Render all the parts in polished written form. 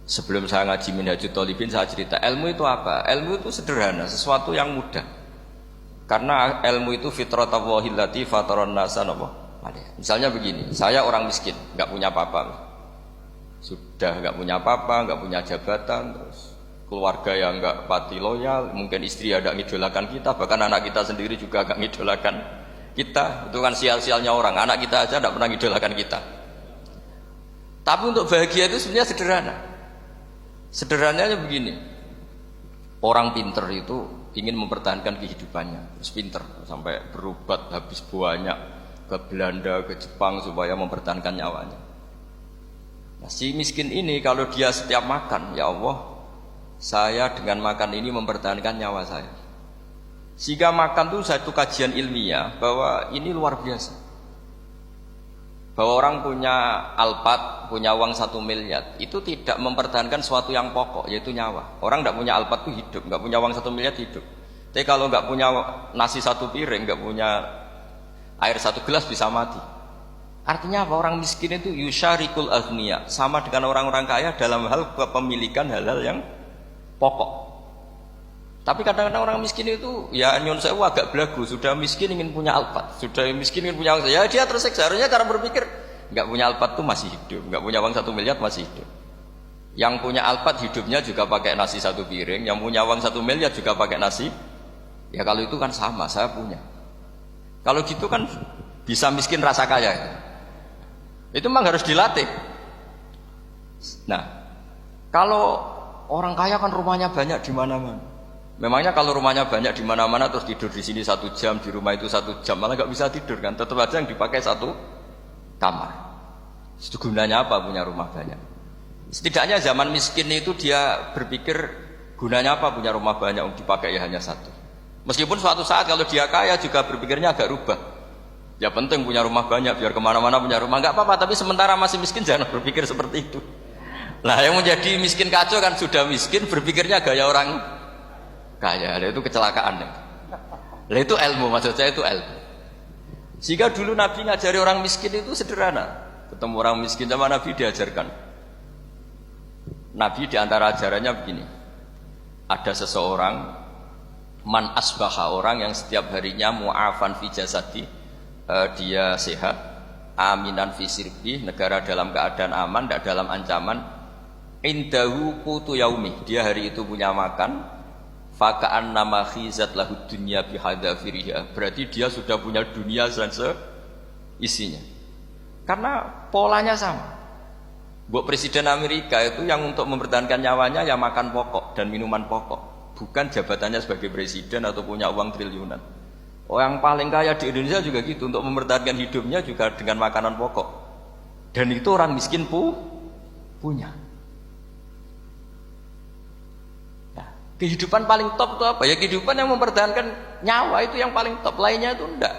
Sebelum saya ngaji Minhajul Thalibin saya cerita ilmu itu apa? Ilmu itu sederhana, sesuatu yang mudah. Karena ilmu itu fitratallahi allati fataran nasa Misalnya begini, saya orang miskin, nggak punya apa-apa. Sudah nggak punya apa-apa, nggak punya jabatan, terus keluarga yang nggak pati loyal, mungkin istri ada ngidolakan kita, bahkan anak kita sendiri juga nggak ngidolakan kita. Itu kan sial-sialnya orang, anak kita aja nggak pernah ngidolakan kita. Tapi untuk bahagia itu sebenarnya sederhana. Sederhananya begini, orang pinter itu ingin mempertahankan kehidupannya, terus pinter sampai berobat habis banyak ke Belanda, ke Jepang supaya mempertahankan nyawanya. Nah, si miskin ini kalau dia setiap makan, ya Allah, saya dengan makan ini mempertahankan nyawa saya. Sehingga makan itu satu kajian ilmiah bahwa ini luar biasa. Bahwa orang punya Alphard, punya uang 1 miliar, itu tidak mempertahankan sesuatu yang pokok, yaitu nyawa. Orang tidak punya Alphard itu hidup, nggak punya uang 1 miliar hidup. Tapi kalau nggak punya nasi 1 piring, nggak punya air 1 gelas bisa mati. Artinya apa? Orang miskin itu yusyarikul aghniya, sama dengan orang-orang kaya dalam hal kepemilikan hal-hal yang pokok. Tapi kadang-kadang orang miskin itu ya nyon sewu agak belagu, sudah miskin ingin punya Alphard, sudah miskin ingin punya uang, ya dia tersiksa. Harusnya cara berpikir nggak punya Alphard itu masih hidup, nggak punya uang 1 miliar masih hidup. Yang punya Alphard hidupnya juga pakai nasi 1 piring, yang punya uang 1 miliar juga pakai nasi. Ya kalau itu kan sama, saya punya. Kalau gitu kan bisa miskin rasa kaya. Itu memang harus dilatih. Nah, kalau orang kaya kan rumahnya banyak di mana-mana. Memangnya kalau rumahnya banyak di mana-mana terus tidur di sini 1 jam, di rumah itu 1 jam, malah nggak bisa tidur kan? Tetap aja yang dipakai 1 kamar. Itu gunanya apa punya rumah banyak? Setidaknya zaman miskin itu dia berpikir gunanya apa punya rumah banyak untuk dipakai ya hanya 1. Meskipun suatu saat kalau dia kaya juga berpikirnya agak rubah. Ya penting punya rumah banyak biar kemana-mana punya rumah, nggak apa-apa. Tapi sementara masih miskin jangan berpikir seperti itu. Nah yang menjadi miskin kacau kan sudah miskin berpikirnya gaya orang kaya, itu kecelakaan. Lah itu ilmu, maksud saya itu ilmu. Sehingga dulu Nabi ngajari orang miskin itu sederhana. Ketemu orang miskin sama Nabi diajarkan. Nabi diantara ajarannya begini. Ada seseorang man asbaha, orang yang setiap harinya mu'afan fi jasadi, dia sehat, aminan fi sirbi, negara dalam keadaan aman, tidak dalam ancaman. Indahu qutu yaumi, dia hari itu punya makan. Faka'an nama khizat lahu dunya bihadzafiriha, berarti dia sudah punya dunia dan seisinya. Karena polanya sama. Buat Presiden Amerika itu yang untuk mempertahankan nyawanya ya makan pokok dan minuman pokok, bukan jabatannya sebagai presiden atau punya uang triliunan. Yang paling kaya di Indonesia juga gitu, untuk mempertahankan hidupnya juga dengan makanan pokok. Dan itu orang miskin punya. Kehidupan paling top itu apa? Ya kehidupan yang mempertahankan nyawa itu yang paling top, lainnya itu enggak.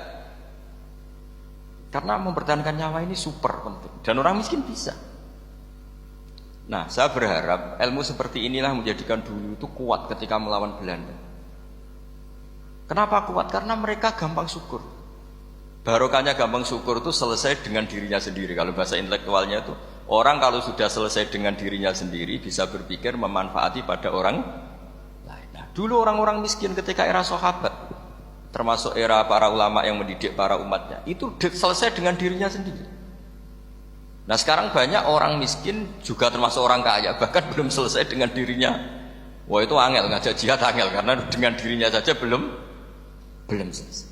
Karena mempertahankan nyawa ini super penting dan orang miskin bisa. Nah, saya berharap ilmu seperti inilah menjadikan dulu itu kuat ketika melawan Belanda. Kenapa kuat? Karena mereka gampang syukur. Barokahnya gampang syukur itu selesai dengan dirinya sendiri. Kalau bahasa intelektualnya itu orang kalau sudah selesai dengan dirinya sendiri bisa berpikir memanfaati pada orang. Dulu orang-orang miskin ketika era sahabat, termasuk era para ulama yang mendidik para umatnya, itu selesai dengan dirinya sendiri. Nah sekarang banyak orang miskin juga termasuk orang kaya, bahkan belum selesai dengan dirinya. Wah itu angel, ngajak jihad angel, karena dengan dirinya saja belum selesai.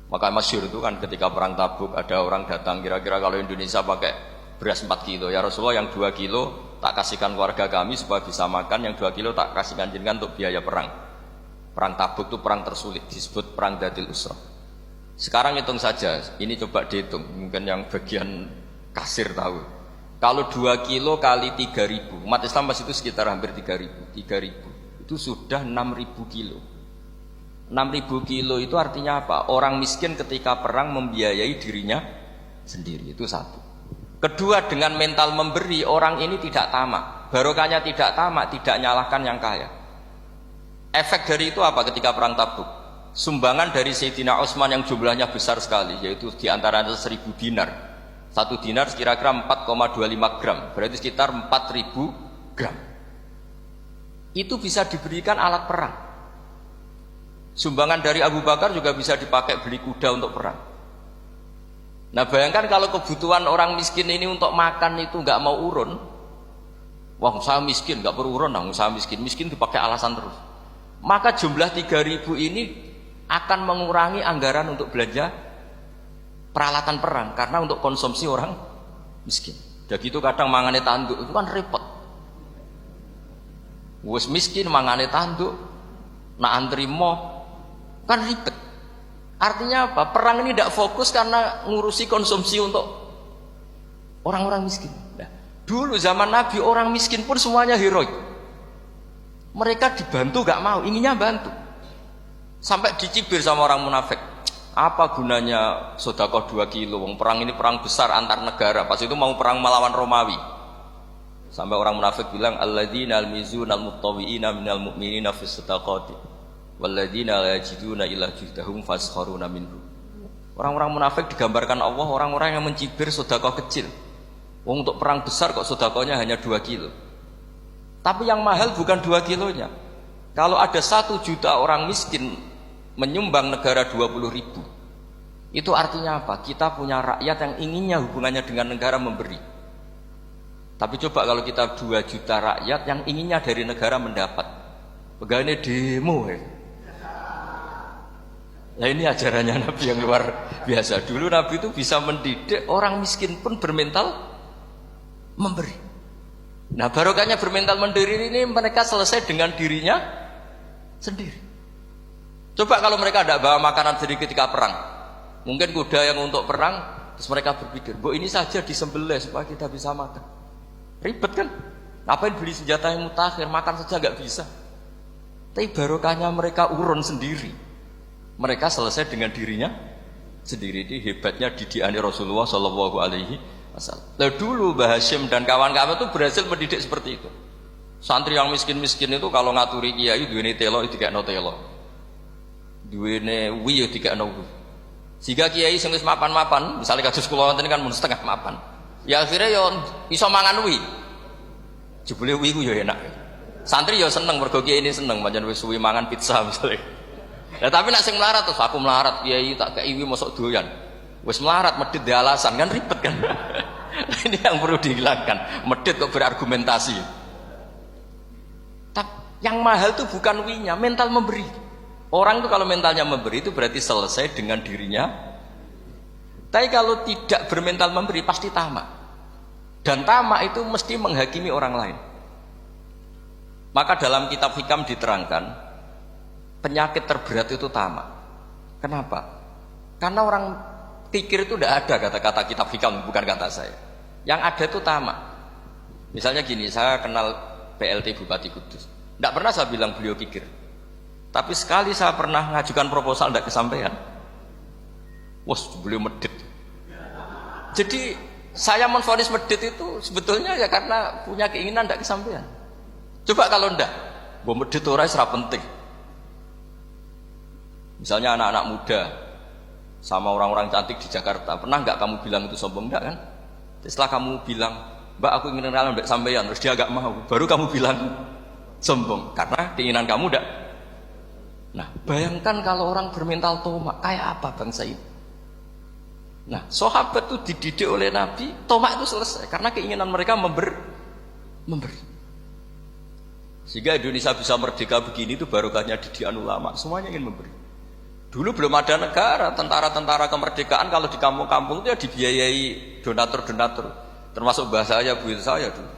Maka masyhur itu kan ketika perang Tabuk ada orang datang, kira-kira kalau Indonesia pakai beras 4 kilo, ya Rasulullah yang 2 kilo tak kasihkan keluarga kami supaya bisa makan, yang 2 kilo tak kasihkan jenengan untuk biaya perang. Perang Tabuk itu perang tersulit, disebut perang Dhatil Usra. Sekarang hitung saja, ini coba dihitung, mungkin yang bagian kasir tahu. Kalau 2 kilo kali 3.000, umat Islam pas itu sekitar hampir 3.000, itu sudah 6.000 kilo. 6.000 kilo itu artinya apa? Orang miskin ketika perang membiayai dirinya sendiri, itu satu. Kedua, dengan mental memberi, orang ini tidak tamak. Barokahnya tidak tamak, tidak nyalahkan yang kaya. Efek dari itu apa ketika perang Tabuk? Sumbangan dari Sayyidina Utsman yang jumlahnya besar sekali, yaitu diantaranya 1.000 dinar. 1 dinar kira-kira 4,25 gram, berarti sekitar 4.000 gram. Itu bisa diberikan alat perang. Sumbangan dari Abu Bakar juga bisa dipakai beli kuda untuk perang. Nah bayangkan kalau kebutuhan orang miskin ini untuk makan itu nggak mau urun, wah saya miskin nggak perlu urun, saya miskin dipakai alasan terus. Maka jumlah 3.000 ini akan mengurangi anggaran untuk belanja peralatan perang karena untuk konsumsi orang miskin. Jadi itu kadang mangane tanduk itu kan repot. Wes miskin mangane tanduk, nak antri moh kan ribet. Artinya apa? Perang ini tidak fokus karena ngurusi konsumsi untuk orang-orang miskin. Nah, dulu zaman Nabi orang miskin pun semuanya heroik. Mereka dibantu gak mau, inginnya bantu. Sampai dicibir sama orang munafik. Apa gunanya sedekah 2 kilo? Perang ini perang besar antar negara. Pas itu mau perang melawan Romawi. Sampai orang munafik bilang alladzina almizuna almuttawwiina minal mu'minina fis sadaqati. Walladzina la yajiduna illa juhdahum faskharuna minhu. Orang-orang munafik digambarkan Allah orang-orang yang mencibir sedekah kecil. Wong untuk perang besar kok sedekahnya hanya 2 kilo. Tapi yang mahal bukan 2 kilonya. Kalau ada 1 juta orang miskin menyumbang negara 20.000, itu artinya apa? Kita punya rakyat yang inginnya hubungannya dengan negara memberi. Tapi coba kalau kita 2 juta rakyat yang inginnya dari negara mendapat, pegawai demo ya. Nah ini ajarannya Nabi yang luar biasa. Dulu Nabi itu bisa mendidik orang miskin pun bermental memberi. Nah barokahnya bermental mandiri ini mereka selesai dengan dirinya sendiri. Coba kalau mereka tidak bawa makanan sendiri ketika perang, mungkin kuda yang untuk perang, terus mereka berpikir, bu ini saja disembelih supaya kita bisa makan. Ribet kan? Ngapain beli senjata yang mutakhir, makan saja nggak bisa. Tapi barokahnya mereka urun sendiri. Mereka selesai dengan dirinya sendiri. Ini hebatnya didikan Rasulullah Shallallahu Alaihi Wasallam. Lalu dulu Mbah Hashim dan kawan-kawan itu berhasil mendidik seperti itu. Santri yang miskin-miskin itu kalau ngaturi kiai duwene telo itu dikekno telo, duwene wi yo dikekno wi. Sehingga kiai sing wis mapan-mapan, misalnya kados kula wonten kan mun setengah mapan. Ya akhirnya yo iso mangan wi. Jebule wi ku yo enak. Santri yo seneng mergo kiai ini seneng pancen wis suwi mangan pizza misalnya. Nah, tapi nak sing melarat terus aku melarat kiai tak kei wi mosok doyan. Wis melarat medhit di alasan kan ribet kan. Ini yang perlu dihilangkan. Medhit kok berargumentasi. Tapi yang mahal itu bukan winya, mental memberi. Orang itu kalau mentalnya memberi itu berarti selesai dengan dirinya. Tapi kalau tidak bermental memberi pasti tamak. Dan tamak itu mesti menghakimi orang lain. Maka dalam kitab Hikam diterangkan penyakit terberat itu tamak. Kenapa? Karena orang pikir itu tidak ada kata-kata kitab Hikam, bukan kata saya. Yang ada itu tamak. Misalnya gini, saya kenal PLT Bupati Kudus. Tidak pernah saya bilang beliau pikir. Tapi sekali saya pernah ngajukan proposal tidak kesampaian. Wah, beliau medit. Jadi saya menvonis medit itu sebetulnya ya karena punya keinginan tidak kesampaian. Coba kalau tidak, bahwa medit orang serap penting. Misalnya anak-anak muda sama orang-orang cantik di Jakarta, pernah nggak kamu bilang itu sombong? Enggak kan? Setelah kamu bilang, Mbak aku ingin kenalan Mbak sampeyan, terus dia agak mau, baru kamu bilang sombong karena keinginan kamu enggak. Nah, bayangkan kalau orang bermental tomak, kayak apa bangsa ini? Nah, sahabat itu dididik oleh Nabi, tomak itu selesai karena keinginan mereka memberi. Sehingga Indonesia bisa merdeka begini itu barokahnya didikan ulama, semuanya ingin memberi. Dulu belum ada negara, tentara-tentara kemerdekaan kalau di kampung-kampung itu ya dibiayai donatur-donatur. Termasuk bahasa saya, bu saya dulu.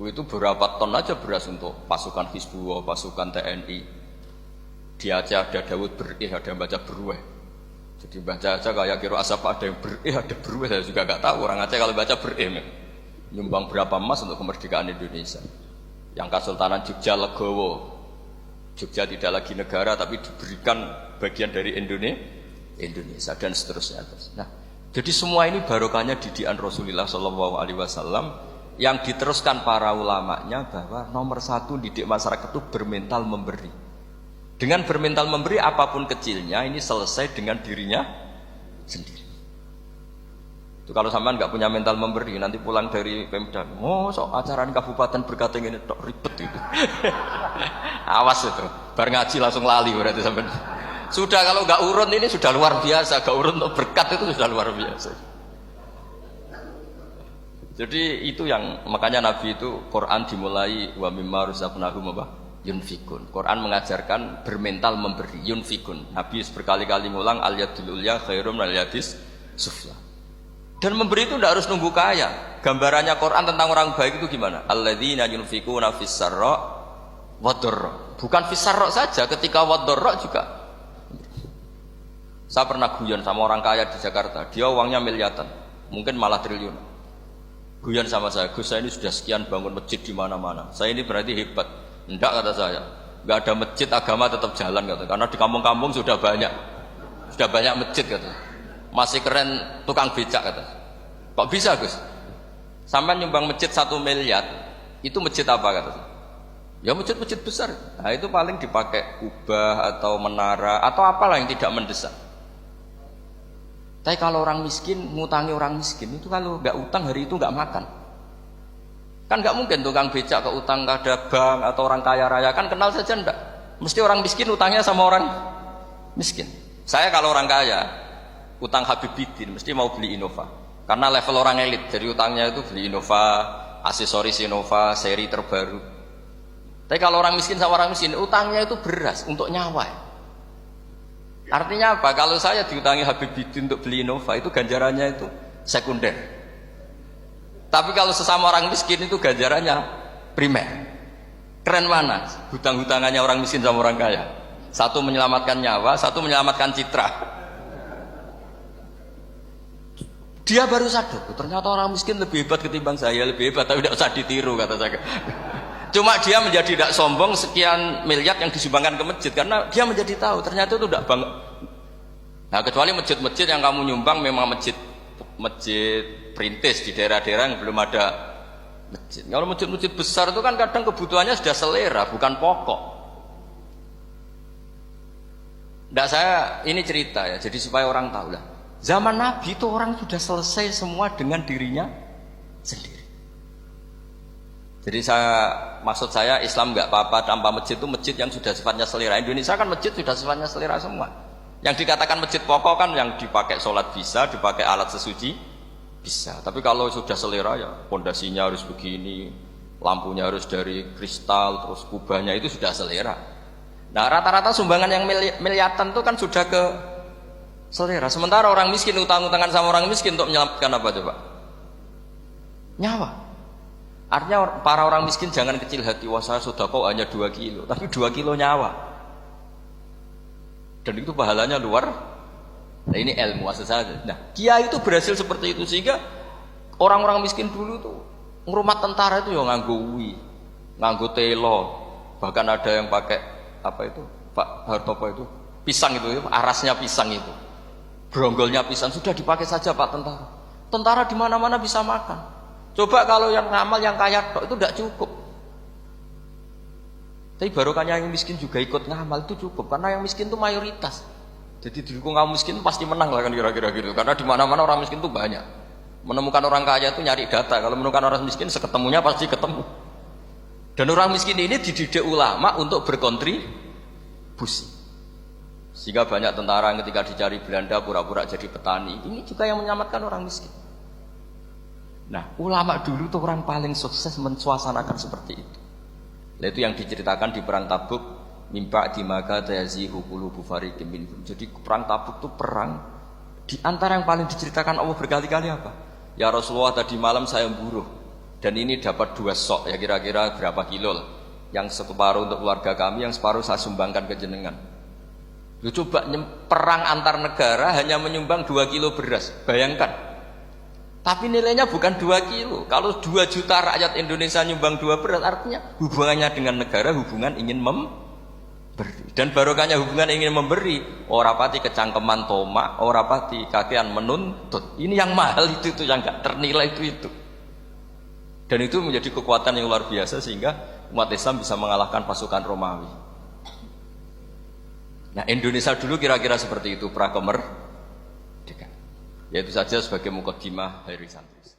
Itu berapa ton aja beras untuk pasukan Hizbullah, pasukan TNI. Di Aceh ada Daud berih, ada yang baca berueh. Jadi baca aja kayak kira asap ada yang berih, ada berueh. Saya juga nggak tahu orang Aceh kalau baca berih. Nyumbang berapa emas untuk kemerdekaan Indonesia. Yang Kesultanan Jogja Legowo. Jogja tidak lagi negara tapi diberikan bagian dari Indonesia dan seterusnya. Nah, jadi semua ini barokahnya didikan Rasulullah Shallallahu Alaihi Wasallam yang diteruskan para ulamanya bahwa nomor 1 didik masyarakat itu bermental memberi. Dengan bermental memberi apapun kecilnya ini selesai dengan dirinya sendiri. Itu kalau sampean nggak punya mental memberi, nanti pulang dari Pemda, sok acara kabupaten berkata ini tok ribet itu. Awas itu, bar ngaji langsung lali berarti sampean. Sudah kalau nggak urun ini sudah luar biasa, nggak urun untuk berkat itu sudah luar biasa. Jadi itu yang makanya Nabi itu Quran dimulai wa mimma razaqnahum yunfikun. Quran mengajarkan bermental memberi yunfikun. Nabi berkali-kali ngulang al yadul ulya khairum al yadis sufla. Dan memberi itu tidak harus nunggu kaya. Gambarannya Quran tentang orang baik itu gimana? Alladzina yunfikuna fis sarra wad dharra. Bukan fis sarra saja, ketika wad dharra juga. Saya pernah guyon sama orang kaya di Jakarta. Dia uangnya miliaran, mungkin malah triliun. Guyon sama saya, Gus saya ini sudah sekian bangun masjid di mana-mana. Saya ini berarti hebat. Enggak kata saya. Enggak ada masjid agama tetap jalan kata. Karena di kampung-kampung sudah banyak masjid kata. Masih keren tukang becak kata. Kok bisa Gus? Sampai nyumbang masjid 1 miliar, itu masjid apa kata? Ya masjid-masjid besar. Nah itu paling dipakai kubah atau menara atau apalah yang tidak mendesak. Tapi kalau orang miskin ngutangi orang miskin itu kalau nggak utang hari itu nggak makan. Kan nggak mungkin tukang becak ke utang ada bank atau orang kaya raya kan kenal saja enggak. Mesti orang miskin utangnya sama orang miskin. Saya kalau orang kaya utang Habibidin mesti mau beli Innova karena level orang elit jadi utangnya itu beli Innova, aksesoris Innova, seri terbaru. Tapi kalau orang miskin sama orang miskin utangnya itu beras untuk nyawa. Artinya apa? Kalau saya diutangi Habibidin untuk beli Innova itu ganjarannya itu sekunder. Tapi kalau sesama orang miskin itu ganjarannya primer. Keren mana? Hutang-hutangannya orang miskin sama orang kaya. Satu menyelamatkan nyawa, satu menyelamatkan citra. Dia baru sadar, ternyata orang miskin lebih hebat ketimbang saya, lebih hebat, tapi tidak usah ditiru kata saya. Cuma dia menjadi tidak sombong sekian miliar yang disumbangkan ke masjid karena dia menjadi tahu ternyata itu tidak bangga. Nah kecuali masjid-masjid yang kamu nyumbang memang masjid perintis di daerah-daerah yang belum ada masjid. Kalau masjid-masjid besar itu kan kadang kebutuhannya sudah selera, bukan pokok. Tidak saya ini cerita ya, jadi supaya orang tahu lah. Zaman Nabi itu orang sudah selesai semua dengan dirinya sendiri. Jadi maksud saya Islam nggak apa-apa tanpa masjid itu masjid yang sudah sifatnya selera. Indonesia kan masjid sudah sifatnya selera semua. Yang dikatakan masjid pokok kan yang dipakai sholat bisa, dipakai alat sesuci bisa. Tapi kalau sudah selera ya pondasinya harus begini, lampunya harus dari kristal, terus kubahnya itu sudah selera. Nah rata-rata sumbangan yang miliatan itu kan sudah ke selera. Sementara orang miskin utang-utangan sama orang miskin untuk menyelamatkan apa coba? Nyawa. Artinya para orang miskin jangan kecil hati. Wah saya sedekah hanya 2 kilo, tapi 2 kilo nyawa. Dan itu pahalanya luar. Nah ini ilmu asal saja. Nah Kiai itu berhasil seperti itu sehingga orang-orang miskin dulu tuh ngrumat tentara itu ya nganggo uwi, nganggo telo, bahkan ada yang pakai apa itu Pak Hartopo itu pisang itu arasnya pisang itu. Bronggolnya pisang sudah dipakai saja Pak tentara. Tentara di mana-mana bisa makan. Coba kalau yang ngamal yang kaya tok itu tidak cukup. Tapi barokahnya yang miskin juga ikut ngamal itu cukup karena yang miskin itu mayoritas. Jadi didukung kaum miskin pasti menang lah kan kira-kira gitu. Karena di mana-mana orang miskin itu banyak. Menemukan orang kaya itu nyari data. Kalau menemukan orang miskin seketemunya pasti ketemu. Dan orang miskin ini dididik ulama untuk berkontribusi. Sehingga banyak tentara yang ketika dicari Belanda pura-pura jadi petani. Ini juga yang menyelamatkan orang miskin. Nah, ulama dulu tuh orang paling sukses mensuasanakan seperti itu. Nah, itu yang diceritakan di perang Tabuk, mimpa di maka tayazihu qulubu fariqin minhum. Jadi perang Tabuk itu perang di antara yang paling diceritakan Allah berkali-kali apa? Ya Rasulullah tadi malam saya buruh dan ini dapat 2 sok ya kira-kira berapa kilo lah. Yang separuh untuk keluarga kami, yang separuh saya sumbangkan ke jenengan. Lu coba perang antar negara hanya menyumbang 2 kilo beras, bayangkan. Tapi nilainya bukan 2 kilo. Kalau 2 juta rakyat Indonesia nyumbang 2 beras, artinya hubungannya dengan negara hubungan ingin memberi. Dan barokahnya hubungan ingin memberi, ora pati kecangkeman tomak, ora pati kakean menuntut. Ini yang mahal itu yang gak ternilai itu. Dan itu menjadi kekuatan yang luar biasa sehingga umat Islam bisa mengalahkan pasukan Romawi. Nah Indonesia dulu kira-kira seperti itu prakemerdekaan. Ya itu saja sebagai mukaddimah dari santri.